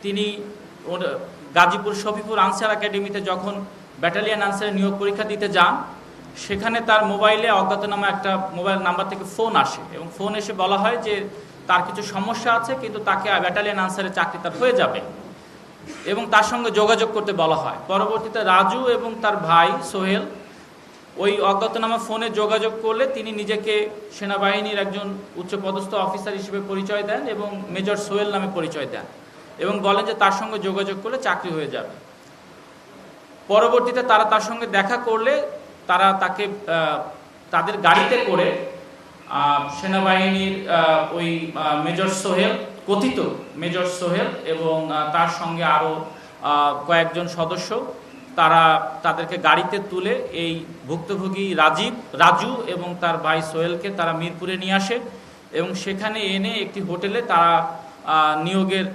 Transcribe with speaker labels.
Speaker 1: তিনি গাজীপুর শফিপুর আনসার একাডেমিতে যখন ব্যাটালিয়ান আনসারের নিয়োগ পরীক্ষা দিতে যান, সেখানে তার মোবাইলে অজ্ঞাতনামা একটা মোবাইল নাম্বার থেকে ফোন আসে এবং ফোন এসে বলা হয় যে তার কিছু সমস্যা আছে, কিন্তু তাকে ব্যাটালিয়ান আনসারের চাকরি তার হয়ে যাবে এবং তার সঙ্গে যোগাযোগ করতে বলা হয়। পরবর্তীতে রাজু এবং তার ভাই সোহেল ওই অজ্ঞাতনামা ফোনে যোগাযোগ করলে তিনি নিজেকে সেনাবাহিনীর একজন উচ্চপদস্থ অফিসার হিসেবে পরিচয় দেন এবং মেজর সোহেল নামে পরিচয় দেন এবং বলেন যে তার সঙ্গে যোগাযোগ করলে চাকরি হয়ে যাবে। পরবর্তীতে তারা তার সঙ্গে দেখা করলে তারা তাকে তাদের গাড়িতে করে সেনাবাহিনীর ওই মেজর সোহেল, কথিত মেজর সোহেল এবং তার সঙ্গে আরও কয়েকজন সদস্য, তারা তাদেরকে গাড়িতে তুলে এই ভুক্তভোগী রাজু এবং তার ভাই সোহেলকে তারা মিরপুরে নিয়ে আসে এবং সেখানে এনে একটি হোটেলে তারা নিয়োগের